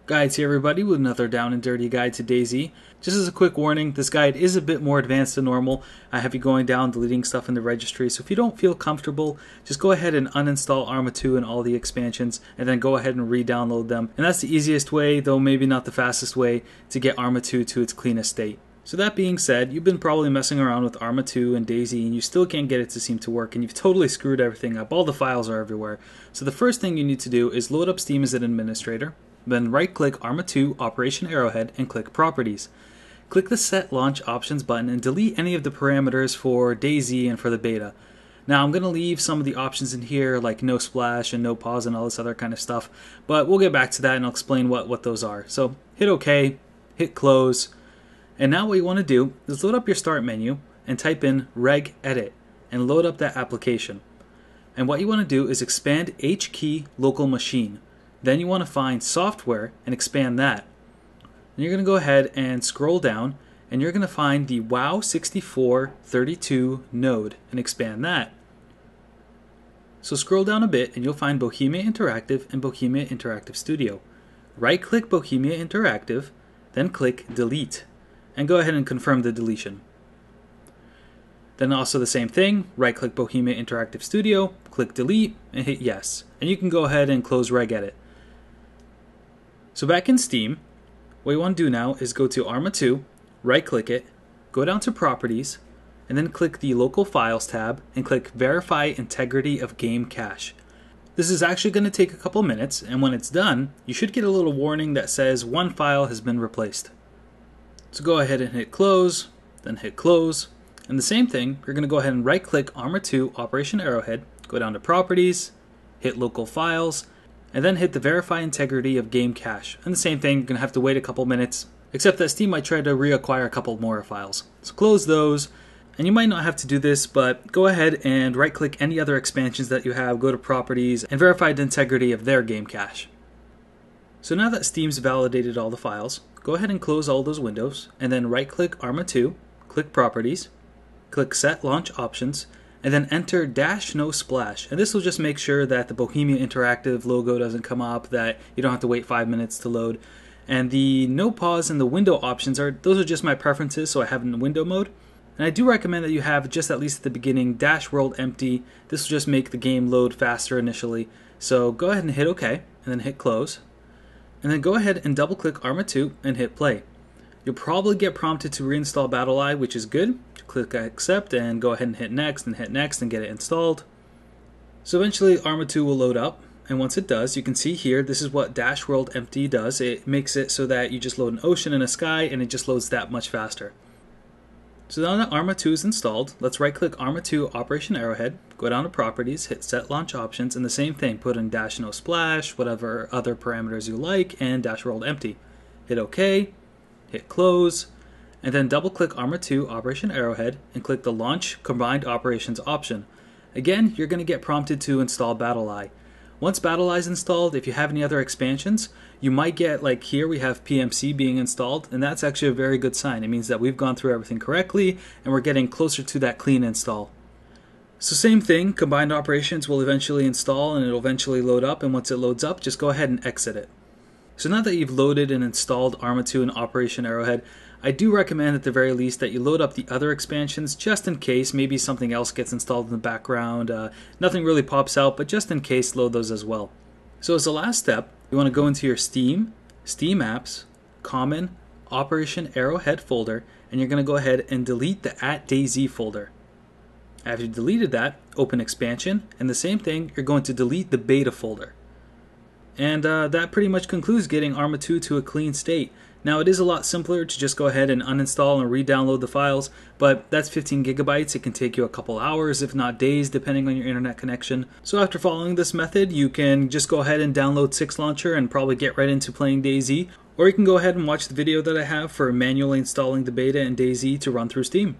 Guides here, everybody, with another down and dirty guide to DayZ. Just as a quick warning, this guide is a bit more advanced than normal. I have you going down, deleting stuff in the registry, so if you don't feel comfortable, just go ahead and uninstall ARMA 2 and all the expansions, and then go ahead and re-download them. And that's the easiest way, though maybe not the fastest way, to get ARMA 2 to its cleanest state. So that being said, you've been probably messing around with ARMA 2 and DayZ and you still can't get it to seem to work, and you've totally screwed everything up. All the files are everywhere. So the first thing you need to do is load up Steam as an administrator. Then right-click ARMA 2 Operation Arrowhead and click Properties. Click the Set Launch Options button and delete any of the parameters for DayZ and for the beta. Now I'm going to leave some of the options in here like no splash and no pause and all this other kind of stuff, but we'll get back to that and I'll explain what those are. So hit OK, hit Close, and now what you want to do is load up your Start menu and type in regedit and load up that application. And what you want to do is expand H-key local machine. Then you want to find software and expand that. And you're going to go ahead and scroll down and you're going to find the WOW6432 node and expand that. So scroll down a bit and you'll find Bohemia Interactive and Bohemia Interactive Studio. Right click Bohemia Interactive, then click Delete and go ahead and confirm the deletion. Then also the same thing, right click Bohemia Interactive Studio, click Delete and hit Yes. And you can go ahead and close regedit. So back in Steam, what you want to do now is go to ARMA 2, right-click it, go down to Properties, and then click the Local Files tab and click Verify Integrity of Game Cache. This is actually going to take a couple minutes, and when it's done, you should get a little warning that says one file has been replaced. So go ahead and hit Close, then hit Close, and the same thing, you're going to go ahead and right-click ARMA 2 Operation Arrowhead, go down to Properties, hit Local Files, and then hit the Verify Integrity of Game Cache. And the same thing, you're going to have to wait a couple minutes, except that Steam might try to reacquire a couple more files. So close those, and you might not have to do this, but go ahead and right-click any other expansions that you have, go to Properties, and verify the integrity of their game cache. So now that Steam's validated all the files, go ahead and close all those windows, and then right-click ARMA 2, click Properties, click Set Launch Options, and then enter -no splash. And this will just make sure that the Bohemia Interactive logo doesn't come up, that you don't have to wait 5 minutes to load. And the no pause and the window options those are just my preferences, so I have it in window mode. And I do recommend that you have, just at least at the beginning, -world empty. This will just make the game load faster initially. So go ahead and hit OK, and then hit Close. And then go ahead and double click ARMA 2 and hit Play. You'll probably get prompted to reinstall BattleEye, which is good. Click Accept and go ahead and hit Next and get it installed. So eventually ARMA 2 will load up, and once it does, you can see here, this is what -world empty does. It makes it so that you just load an ocean and a sky, and it just loads that much faster. So now that ARMA 2 is installed, let's right click ARMA 2 Operation Arrowhead, go down to Properties, hit Set Launch Options, and the same thing, put in -no splash, whatever other parameters you like, and -world empty. Hit OK, hit Close, and then double-click ARMA 2 Operation Arrowhead and click the Launch Combined Operations option. Again, you're going to get prompted to install BattleEye. Once BattleEye is installed, if you have any other expansions, you might get, like here we have PMC being installed, and that's actually a very good sign. It means that we've gone through everything correctly, and we're getting closer to that clean install. So same thing, Combined Operations will eventually install, and it'll eventually load up, and once it loads up, just go ahead and exit it. So now that you've loaded and installed ARMA 2 and Operation Arrowhead, I do recommend at the very least that you load up the other expansions just in case maybe something else gets installed in the background. Nothing really pops out, but just in case, load those as well. So as the last step, you want to go into your Steam, Steam Apps, Common, Operation Arrowhead folder, and you're going to go ahead and delete the @DayZ folder. After you deleted that, open Expansion, and the same thing, you're going to delete the beta folder. And that pretty much concludes getting ARMA 2 to a clean state. Now it is a lot simpler to just go ahead and uninstall and re-download the files, but that's 15 gigabytes. It can take you a couple hours, if not days, depending on your internet connection. So after following this method, you can just go ahead and download 6 Launcher and probably get right into playing DayZ, or you can go ahead and watch the video that I have for manually installing the beta and DayZ to run through Steam.